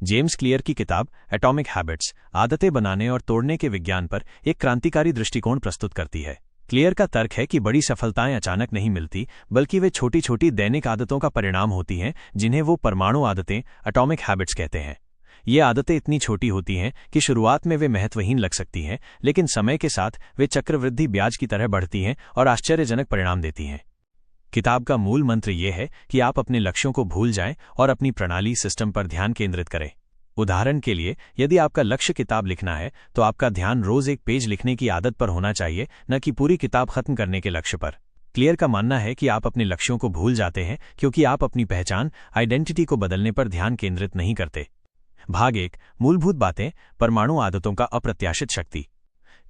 James clear की किताब atomic habits आदतें बनाने और तोड़ने के विज्ञान पर एक क्रांतिकारी दृष्टिकोण प्रस्तुत करती है। क्लियर का तर्क है कि बड़ी सफलताएं अचानक नहीं मिलती, बल्कि वे छोटी छोटी दैनिक आदतों का परिणाम होती हैं, जिन्हें वो परमाणु आदतें एटॉमिक हैबिट्स कहते हैं। ये आदतें इतनी छोटी होती हैं कि शुरुआत में वे महत्वहीन लग सकती हैं, लेकिन समय के साथ वे चक्रवृद्धि ब्याज की तरह बढ़ती हैं और आश्चर्यजनक परिणाम देती हैं। किताब का मूल मंत्र ये है कि आप अपने लक्ष्यों को भूल जाएं और अपनी प्रणाली सिस्टम पर ध्यान केंद्रित करें। उदाहरण के लिए, यदि आपका लक्ष्य किताब लिखना है, तो आपका ध्यान रोज एक पेज लिखने की आदत पर होना चाहिए, न कि पूरी किताब खत्म करने के लक्ष्य पर। क्लियर का मानना है कि आप अपने लक्ष्यों को भूल जाते हैं क्योंकि आप अपनी पहचान आइडेंटिटी को बदलने पर ध्यान केंद्रित नहीं करते। भाग 1 मूलभूत बातें, परमाणु आदतों का अप्रत्याशित शक्ति।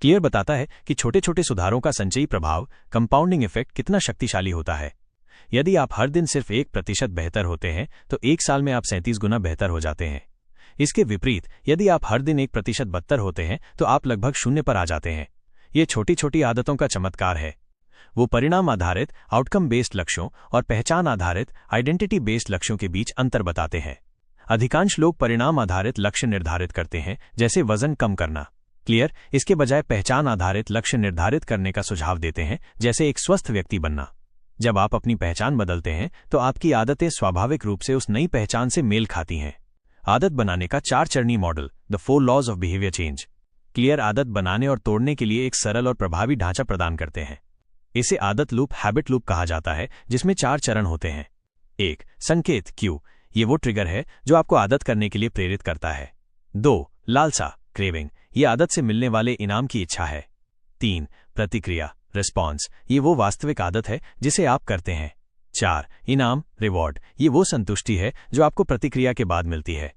क्लियर बताता है कि छोटे छोटे सुधारों का संचयी प्रभाव, कंपाउंडिंग इफेक्ट, कितना शक्तिशाली होता है। यदि आप हर दिन सिर्फ 1% बेहतर होते हैं, तो एक साल में आप 37 गुना बेहतर हो जाते हैं। इसके विपरीत, यदि आप हर दिन 1% बदतर होते हैं, तो आप लगभग 0 पर आ जाते हैं। ये छोटी छोटी आदतों का चमत्कार है। वो परिणाम आधारित आउटकम बेस्ड लक्ष्यों और पहचान आधारित आइडेंटिटी बेस्ड लक्ष्यों के बीच अंतर बताते हैं। अधिकांश लोग परिणाम आधारित लक्ष्य निर्धारित करते हैं, जैसे वजन कम करना। क्लियर इसके बजाय पहचान आधारित लक्ष्य निर्धारित करने का सुझाव देते हैं, जैसे एक स्वस्थ व्यक्ति बनना। जब आप अपनी पहचान बदलते हैं, तो आपकी आदतें स्वाभाविक रूप से उस नई पहचान से मेल खाती हैं। आदत बनाने का 4 चरणीय model, the 4 laws of behaviour change. Clear आदत बनाने और तोड़ने के लिए एक सरल और प्रभावी ढांचा प्रदान करते हैं। इसे आदत लूप, हैबिट लूप कहा जाता है, जिसमें 4 चरण होते हैं। 1 संकेत, क्यू। ये वो ट्रिगर है जो आपको आदत करने के लिए प्रेरित करता है। 2 लालसा, क्रेविंग। ये आदत से मिलने वाले इनाम की इच्छा है। 3 प्रतिक्रिया, रिस्पॉन्स। ये वो वास्तविक आदत है जिसे आप करते हैं। 4 इनाम, रिवॉर्ड। ये वो संतुष्टि है जो आपको प्रतिक्रिया के बाद मिलती है।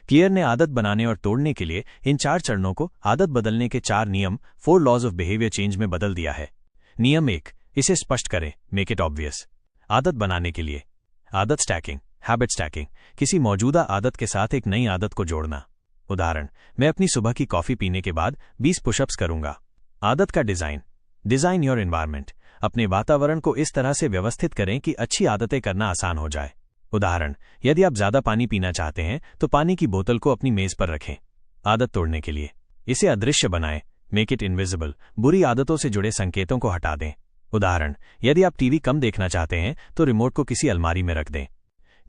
क्लियर ने आदत बनाने और तोड़ने के लिए इन 4 चरणों को आदत बदलने के 4 नियम, 4 लॉज ऑफ बिहेवियर चेंज में बदल दिया है। नियम 1, इसे स्पष्ट करें, मेक इट ऑब्वियस। आदत बनाने के लिए आदत स्टैकिंग, हैबिट स्टैकिंग। किसी मौजूदा आदत के साथ एक नई आदत को जोड़ना। उदाहरण, मैं अपनी सुबह की कॉफी पीने के बाद 20 पुशअप्स करूंगा। आदत का डिजाइन, डिजाइन योर एनवायरनमेंट। अपने वातावरण को इस तरह से व्यवस्थित करें कि अच्छी आदतें करना आसान हो जाए। उदाहरण, यदि आप ज्यादा पानी पीना चाहते हैं, तो पानी की बोतल को अपनी मेज पर रखें। आदत तोड़ने के लिए इसे अदृश्य बनाएं, मेक इट इनविजिबल। बुरी आदतों से जुड़े संकेतों को हटा दें। उदाहरण, यदि आप टीवी कम देखना चाहते हैं, तो रिमोट को किसी अलमारी में रख दें।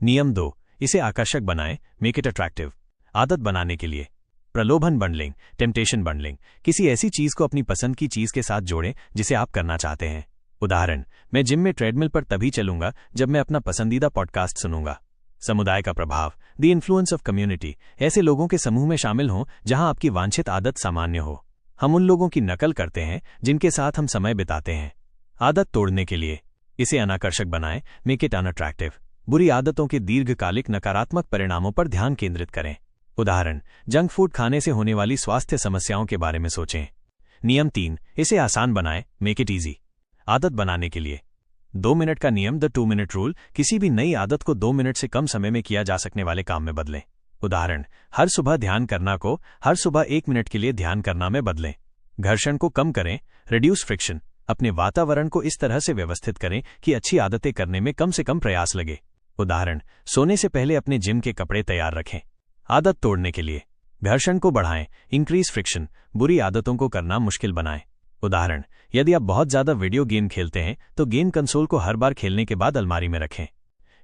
नियम 2, इसे आकर्षक बनाएं, मेक इट अट्रैक्टिव। आदत बनाने के लिए प्रलोभन बंडलिंग, टेम्पटेशन बंडलिंग। किसी ऐसी चीज को अपनी पसंद की चीज के साथ जोड़ें जिसे आप करना चाहते हैं। उदाहरण, मैं जिम में ट्रेडमिल पर तभी चलूंगा जब मैं अपना पसंदीदा पॉडकास्ट सुनूंगा। समुदाय का प्रभाव, द इन्फ्लुएंस ऑफ कम्युनिटी। ऐसे लोगों के समूह में शामिल हों जहां आपकी वांछित आदत सामान्य हो। हम उन लोगों की नकल करते हैं जिनके साथ हम समय बिताते हैं। आदत तोड़ने के लिए इसे अनाकर्षक बनाएं, मेक इट अनअट्रैक्टिव। बुरी आदतों के दीर्घकालिक नकारात्मक परिणामों पर ध्यान केंद्रित करें। उदाहरण, जंक फूड खाने से होने वाली स्वास्थ्य समस्याओं के बारे में सोचें। नियम 3, इसे आसान बनाएं, मेक इट ईजी। आदत बनाने के लिए 2 मिनट का नियम, द 2 मिनट रूल। किसी भी नई आदत को 2 मिनट से कम समय में किया जा सकने वाले काम में बदलें। उदाहरण, हर सुबह ध्यान करना को हर सुबह 1 मिनट के लिए ध्यान करना में बदलें। घर्षण को कम करें, रिड्यूस फ्रिक्शन। अपने वातावरण को इस तरह से व्यवस्थित करें कि अच्छी आदतें करने में कम से कम प्रयास लगे। उदाहरण, सोने से पहले अपने जिम के कपड़े तैयार रखें। आदत तोड़ने के लिए घर्षण को बढ़ाएं, इंक्रीज फ्रिक्शन। बुरी आदतों को करना मुश्किल बनाएं। उदाहरण, यदि आप बहुत ज्यादा वीडियो गेम खेलते हैं, तो गेम कंसोल को हर बार खेलने के बाद अलमारी में रखें।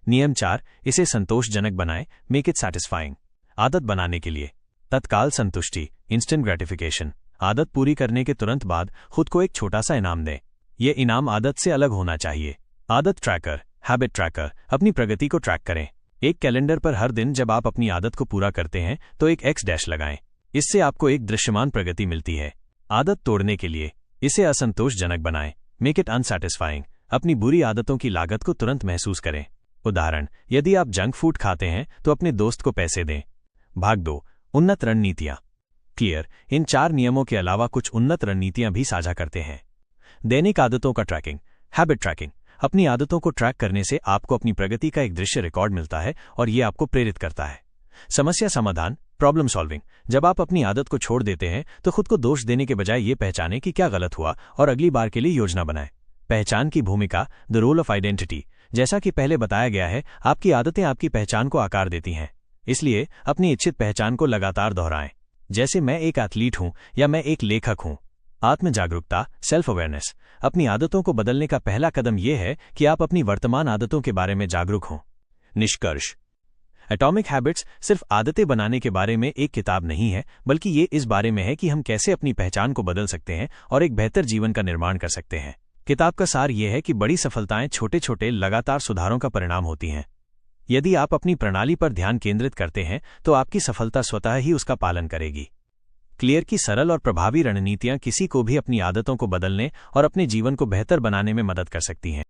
नियम 4, इसे संतोषजनक बनाएं, मेक इट सैटिस्फाइंग। आदत बनाने के लिए तत्काल संतुष्टि, इंस्टेंट ग्रेटिफिकेशन। आदत पूरी करने के तुरंत बाद खुद को एक छोटा सा इनाम दें। यह इनाम आदत से अलग होना चाहिए। आदत ट्रैकर, हैबिट ट्रैकर। अपनी प्रगति को ट्रैक करें। एक कैलेंडर पर हर दिन जब आप अपनी आदत को पूरा करते हैं, तो एक एक्स डैश लगाएं। इससे आपको एक दृश्यमान प्रगति मिलती है। आदत तोड़ने के लिए इसे असंतोषजनक बनाएं, मेक इट अनसैटिस्फाइंग। अपनी बुरी आदतों की लागत को तुरंत महसूस करें। उदाहरण, यदि आप जंक फूड खाते हैं, तो अपने दोस्त को पैसे दें। भाग 2, उन्नत रणनीतियां। क्लियर इन 4 नियमों के अलावा कुछ उन्नत रणनीतियां भी साझा करते हैं। दैनिक आदतों का ट्रैकिंग, हैबिट ट्रैकिंग। अपनी आदतों को ट्रैक करने से आपको अपनी प्रगति का एक दृश्य रिकॉर्ड मिलता है और यह आपको प्रेरित करता है। समस्या समाधान, प्रॉब्लम सॉल्विंग। जब आप अपनी आदत को छोड़ देते हैं, तो खुद को दोष देने के बजाय ये पहचानें कि क्या गलत हुआ और अगली बार के लिए योजना बनाएं। पहचान की भूमिका, द रोल ऑफ आइडेंटिटी। जैसा कि पहले बताया गया है, आपकी आदतें आपकी पहचान को आकार देती हैं। इसलिए अपनी इच्छित पहचान को लगातार दोहराएं। जैसे मैं एक एथलीट हूं या मैं एक लेखक हूं। आत्म जागरूकता, सेल्फ अवेयरनेस। अपनी आदतों को बदलने का पहला कदम यह है कि आप अपनी वर्तमान आदतों के बारे में जागरूक हों। निष्कर्ष: एटॉमिक हैबिट्स सिर्फ आदतें बनाने के बारे में एक किताब नहीं है, बल्कि ये इस बारे में है कि हम कैसे अपनी पहचान को बदल सकते हैं और एक बेहतर जीवन का निर्माण कर सकते हैं। किताब का सार यह है कि बड़ी सफलताएं छोटे छोटे लगातार सुधारों का परिणाम होती हैं। यदि आप अपनी प्रणाली पर ध्यान केंद्रित करते हैं तो आपकी सफलता स्वतः ही उसका पालन करेगी। क्लियर की सरल और प्रभावी रणनीतियां किसी को भी अपनी आदतों को बदलने और अपने जीवन को बेहतर बनाने में मदद कर सकती हैं।